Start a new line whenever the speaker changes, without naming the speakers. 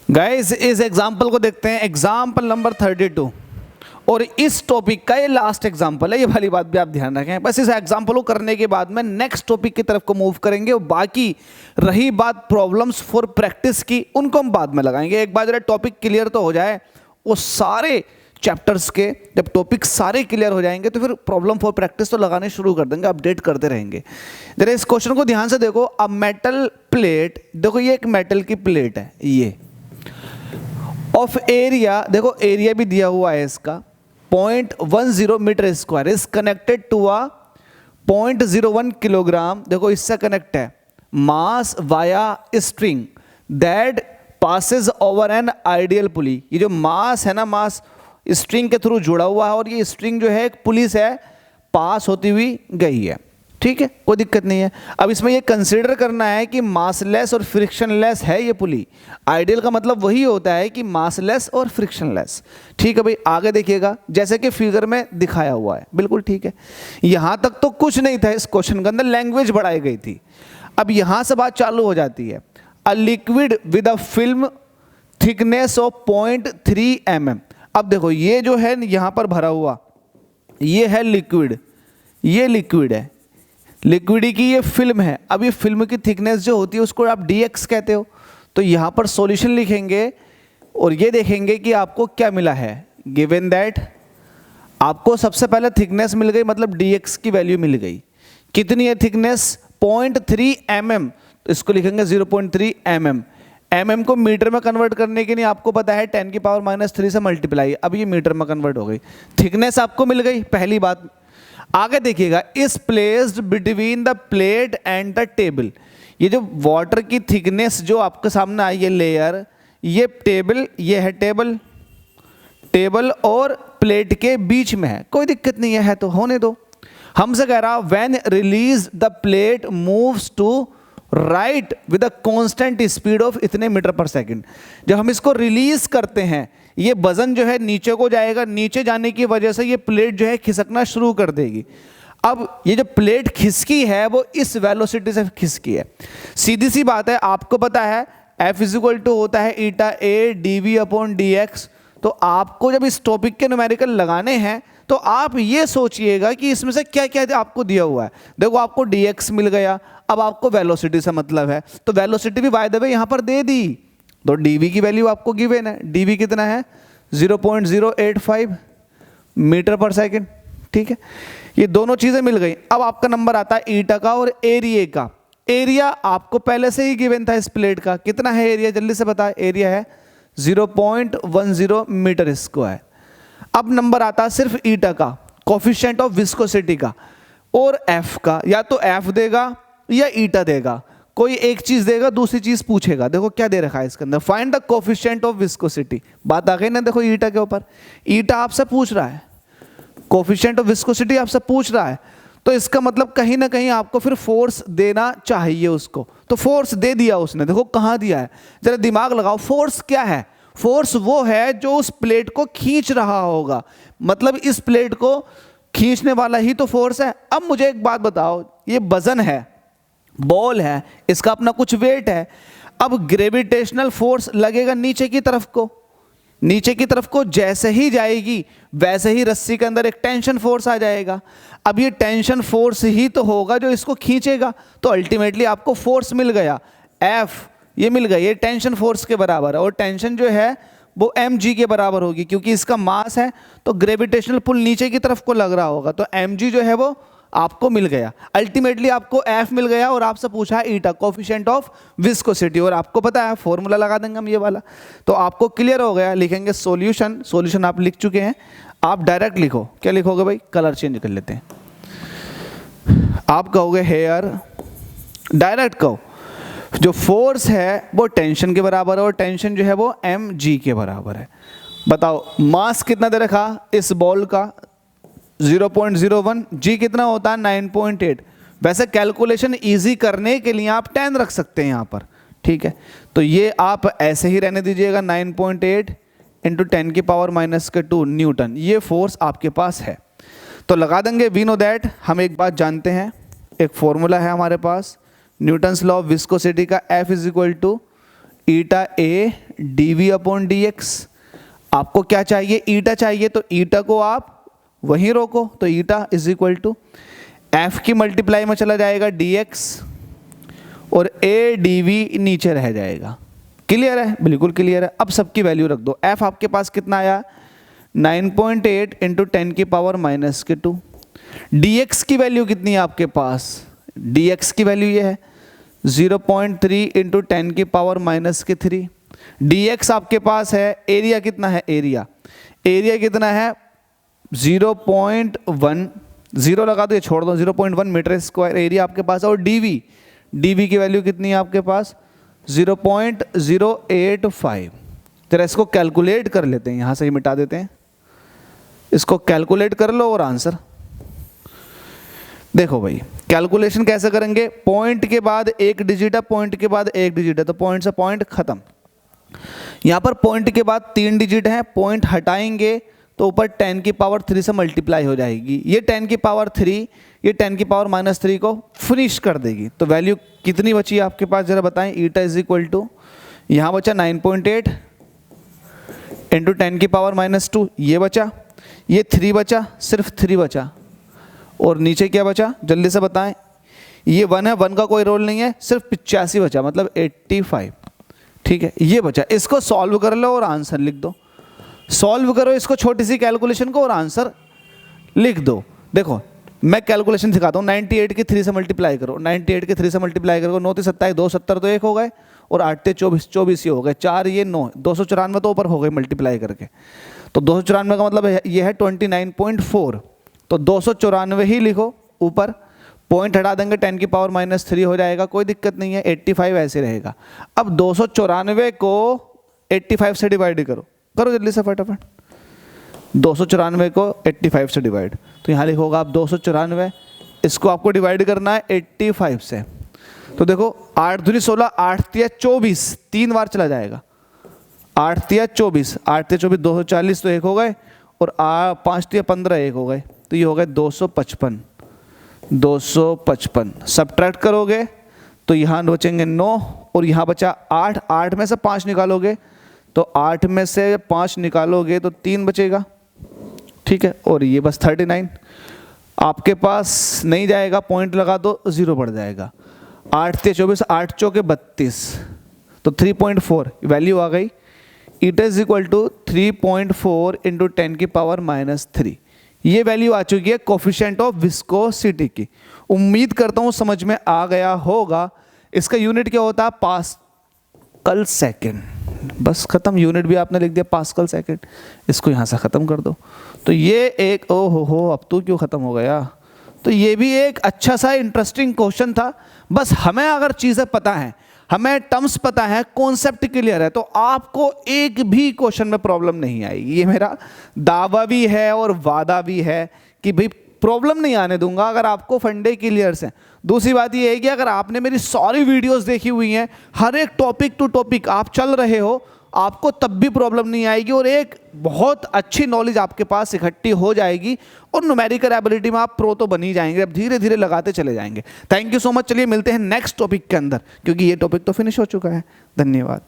Guys इस example को देखते हैं, एग्जाम्पल नंबर 32 और इस टॉपिक का ये लास्ट एग्जाम्पल है। ये वाली बात भी आप ध्यान रखें। बस इस एग्जाम्पल को करने के बाद में नेक्स्ट टॉपिक की तरफ को मूव करेंगे और बाकी रही बात प्रॉब्लम्स फॉर प्रैक्टिस की, उनको हम बाद में लगाएंगे। एक बार जरा टॉपिक क्लियर तो हो जाए, वो सारे चैप्टर्स के जब टॉपिक सारे क्लियर हो जाएंगे तो फिर प्रॉब्लम फॉर प्रैक्टिस तो लगाने शुरू कर देंगे, अपडेट करते रहेंगे। जरा इस क्वेश्चन को ध्यान से देखो। अब मेटल प्लेट, देखो ये एक मेटल की प्लेट है, ये ऑफ एरिया, देखो एरिया भी दिया हुआ है इसका 0.10 metre square is connected to a 0.01 kilogram, देखो इससे कनेक्ट है, mass via string that passes over an ideal pulley. ये जो मास है ना, मास स्ट्रिंग के थ्रू जुड़ा हुआ है और ये स्ट्रिंग जो है एक पुली से पास होती हुई गई है। ठीक है, कोई दिक्कत नहीं है। अब इसमें ये कंसीडर करना है कि मासलेस और फ्रिक्शनलेस है ये पुली। आइडियल का मतलब वही होता है कि मासलेस और फ्रिक्शनलेस। ठीक है भाई, आगे देखिएगा जैसे कि फिगर में दिखाया हुआ है, बिल्कुल ठीक है। यहां तक तो कुछ नहीं था इस क्वेश्चन के अंदर, लैंग्वेज बढ़ाई गई थी। अब यहां से बात चालू हो जाती है। A liquid with a film thickness of 0.3 mm। अब देखो ये जो है यहां पर भरा हुआ, ये है लिक्विड, ये लिक्विड है, लिक्विड की ये फिल्म है। अब ये फिल्म की थिकनेस जो होती है उसको आप dx कहते हो। तो यहाँ पर सॉल्यूशन लिखेंगे और ये देखेंगे कि आपको क्या मिला है। गिवन दैट आपको सबसे पहले थिकनेस मिल गई, मतलब dx की वैल्यू मिल गई। कितनी है थिकनेस? 0.3 mm, तो इसको लिखेंगे 0.3 mm। mm को मीटर में कन्वर्ट करने के लिए आपको पता है 10⁻³ से मल्टीप्लाई, अब ये मीटर में कन्वर्ट हो गई। थिकनेस आपको मिल गई, पहली बात। आगे देखिएगा, इस placed between the plate and the table. ये जो वाटर की थिकनेस जो आपके सामने आई है लेयर, ये टेबल, ये है टेबल, टेबल और प्लेट के बीच में है, कोई दिक्कत नहीं है तो होने दो। हमसे कह रहा when release the plate moves to right with a constant speed of इतने मीटर पर सेकंड। जब हम इसको रिलीज करते हैं, ये वजन जो है नीचे को जाएगा, नीचे जाने की वजह से ये प्लेट जो है खिसकना शुरू कर देगी। अब ये जो प्लेट खिसकी है वो इस वेलोसिटी से खिसकी है। सीधी सी बात है, आपको पता है F इक्वल टू होता है ईटा ए dv/dx। तो आपको जब इस टॉपिक के न्यूमेरिकल लगाने हैं तो आप ये सोचिएगा कि इसमें से क्या क्या आपको दिया हुआ है। देखो आपको dx मिल गया, अब आपको वेलोसिटी से मतलब है, तो वेलोसिटी भी बाय द वे यहां पर दे दी, तो dv की वैल्यू आपको गिवन है। dv कितना है? 0.085 मीटर पर सेकंड। ठीक है, ये दोनों चीजें मिल गई। अब आपका नंबर आता है ईटा का और एरिया का। एरिया आपको पहले से ही गिवन था इस प्लेट का। कितना है एरिया? जल्दी से बता। एरिया है 0.10 मीटर स्क्वायर। अब नंबर आता है सिर्फ ईटा का, कोफिशिएंट ऑफ विस्कोसिटी का और एफ का। या तो एफ देगा या ईटा देगा, कोई एक चीज देगा, दूसरी चीज पूछेगा। देखो क्या दे रखा है इसके अंदर, find the coefficient of viscosity. बात आ गई ना, देखो ईटा के ऊपर, ईटा आपसे पूछ रहा है, कोफिशिएंट ऑफ विस्कोसिटी आपसे पूछ रहा है, तो इसका मतलब कहीं ना कहीं आपको फिर फोर्स देना चाहिए उसको। तो फोर्स दे दिया उसने, देखो कहां दिया है, जरा दिमाग लगाओ। फोर्स क्या है? फोर्स वो है जो उस प्लेट को खींच रहा होगा, मतलब इस प्लेट को खींचने वाला ही तो फोर्स है। अब मुझे एक बात बताओ, ये वजन है, बॉल है, इसका अपना कुछ वेट है। अब ग्रेविटेशनल फोर्स लगेगा नीचे की तरफ को, नीचे की तरफ को जैसे ही जाएगी वैसे ही रस्सी के अंदर एक टेंशन फोर्स आ जाएगा। अब ये टेंशन फोर्स ही तो होगा जो इसको खींचेगा, तो अल्टीमेटली आपको फोर्स मिल गया, एफ ये मिल गया, ये टेंशन फोर्स के बराबर है। और टेंशन जो है वो mg के बराबर होगी, क्योंकि इसका मास है तो ग्रेविटेशनल पुल नीचे की तरफ को लग रहा होगा, तो mg जो है वो आपको मिल गया। अल्टीमेटली आपको F मिल गया और आपसे पूछा है ईटा, कोफिशिएंट ऑफ विस्कोसिटी, और आपको पता है फॉर्मूला लगा देंगे हम ये वाला, तो आपको क्लियर हो गया। लिखेंगे सॉल्यूशन, सॉल्यूशन आप लिख चुके हैं, आप डायरेक्ट लिखो। क्या लिखोगे भाई? कलर चेंज कर लेते हैं, आप कहोगे हेयर, डायरेक्ट कहो। जो फोर्स है वो टेंशन के बराबर है और टेंशन जो है वो mg के बराबर है। बताओ मास कितना दे रखा इस बॉल का? 0.01। जी कितना होता है? 9.8। वैसे कैलकुलेशन इजी करने के लिए आप 10 रख सकते हैं यहाँ पर, ठीक है, तो ये आप ऐसे ही रहने दीजिएगा। 9.8 इंटू 10⁻⁻2 न्यूटन ये फोर्स आपके पास है, तो लगा देंगे। वी नो दैट, हम एक बात जानते हैं, एक फॉर्मूला है हमारे पास न्यूटन्स लॉ ऑफ विस्कोसिटी का, F is equal to eta A D upon D X. आपको क्या चाहिए, ईटा चाहिए, तो ईटा को आप वहीं रोको, तो eta is equal to F की मल्टीप्लाई में चला जाएगा डी एक्स और ए डी वी नीचे रह जाएगा। क्लियर है, बिल्कुल क्लियर है। अब सबकी वैल्यू रख दो। एफ आपके पास कितना आया 9.8 इंटू 10 की पावर माइनस के 2। डी एक्स की वैल्यू कितनी है आपके पास, डी एक्स की वैल्यू ये है 0.3 इंटू 10 की पावर माइनस के 3। डी एक्स आपके पास है, एरिया कितना है, एरिया कितना है 0.1, 0 लगा दो, ये छोड़ दो, 0.1 मीटर स्क्वायर एरिया आपके पास है। और डीवी की वैल्यू कितनी है आपके पास 0.085। जरा इसको कैलकुलेट कर लेते हैं, यहाँ से ही मिटा देते हैं, इसको कैलकुलेट कर लो और आंसर देखो भाई। कैलकुलेशन कैसे करेंगे, पॉइंट के बाद एक डिजिट है, पॉइंट के बाद एक डिजिट है, तो पॉइंट से पॉइंट खत्म। यहाँ पर पॉइंट के बाद 3 डिजिट है, पॉइंट हटाएंगे तो ऊपर 10 की पावर 3 से मल्टीप्लाई हो जाएगी। ये 10 की पावर 3, ये 10 की पावर माइनस 3 को फिनिश कर देगी। तो वैल्यू कितनी बची है आपके पास, जरा बताएं। ईटा इज इक्वल टू, यहाँ बचा 9.8 इंटू 10 की पावर माइनस 2, ये बचा, ये 3 बचा, सिर्फ 3 बचा, और नीचे क्या बचा जल्दी से बताएं। ये 1 है, 1 का कोई रोल नहीं है, सिर्फ 85 बचा, मतलब 85। ठीक है, ये बचा। इसको सॉल्व कर लो और आंसर लिख दो। सॉल्व करो इसको, छोटी सी कैलकुलेशन को, और आंसर लिख दो। देखो मैं कैलकुलेशन सिखाता हूँ। 98 की 3 से मल्टीप्लाई करो, 98 के 3 से मल्टीप्लाई करो, 9 27 2 70 तो 1 हो गए, और 8 24 24 ही हो गए, 4 ये 9 294 तो ऊपर हो गए मल्टीप्लाई करके। तो 294 का मतलब ये है 29.4, तो 294 ही लिखो ऊपर, पॉइंट हटा देंगे 10 की पावर माइनस 3 हो जाएगा, कोई दिक्कत नहीं है। 85 ऐसे रहेगा। अब 294 को 85 से डिवाइड करो, करो जल्दी से फटाफट। 294 को 85 से डिवाइड, तो यहाँ लिखोगा आप 294, इसको आपको डिवाइड करना है 85 से। तो देखो 8 दूनी 16, 8 तिया 24, 3 बार चला जाएगा। 8 तिया 24, 8 तिया 24 240 तो 1 हो गए, और 5 तिया 15 1 हो गए, तो ये हो गए 255। 255 सब्ट्रैक्ट करोगे तो यहाँ बचेंगे 9, और यहाँ बचा 8, 8 में से 5 निकालोगे तो 8 में से 5 निकालोगे तो 3 बचेगा। ठीक है, और ये बस 39 आपके पास नहीं जाएगा, पॉइंट लगा दो, 0 बढ़ जाएगा। 8 ते 24, 8 चौके 32, तो 3.4 वैल्यू आ गई। It is equal to 3.4 into 10 की पावर माइनस 3। ये वैल्यू आ चुकी है कोफिशिएंट ऑफ विस्कोसिटी की। उम्मीद करता हूँ समझ में आ गया होगा। इसका यूनिट क्या होता है, पास्कल सेकेंड। बस खत्म, यूनिट भी आपने लिख दिया पास्कल सेकेंड। इसको यहाँ से ख़त्म कर दो। तो ये एक, ओ हो अब तो क्यों ख़त्म हो गया। तो ये भी एक अच्छा सा इंटरेस्टिंग क्वेश्चन था। बस हमें अगर चीज़ें पता हैं, हमें टर्म्स पता है, कॉन्सेप्ट क्लियर है, तो आपको एक भी क्वेश्चन में प्रॉब्लम नहीं आएगी। ये मेरा दावा भी है और वादा भी है कि भाई प्रॉब्लम नहीं आने दूंगा अगर आपको फंडे क्लियर से। दूसरी बात ये है कि अगर आपने मेरी सारी वीडियोस देखी हुई हैं, हर एक टॉपिक टू टॉपिक आप चल रहे हो, आपको तब भी प्रॉब्लम नहीं आएगी, और एक बहुत अच्छी नॉलेज आपके पास इकट्ठी हो जाएगी, और न्यूमेरिकल एबिलिटी में आप प्रो तो बन ही जाएंगे। अब धीरे धीरे लगाते चले जाएंगे। Thank you so much. चलिए मिलते हैं नेक्स्ट टॉपिक के अंदर, क्योंकि ये टॉपिक तो फिनिश हो चुका है। धन्यवाद।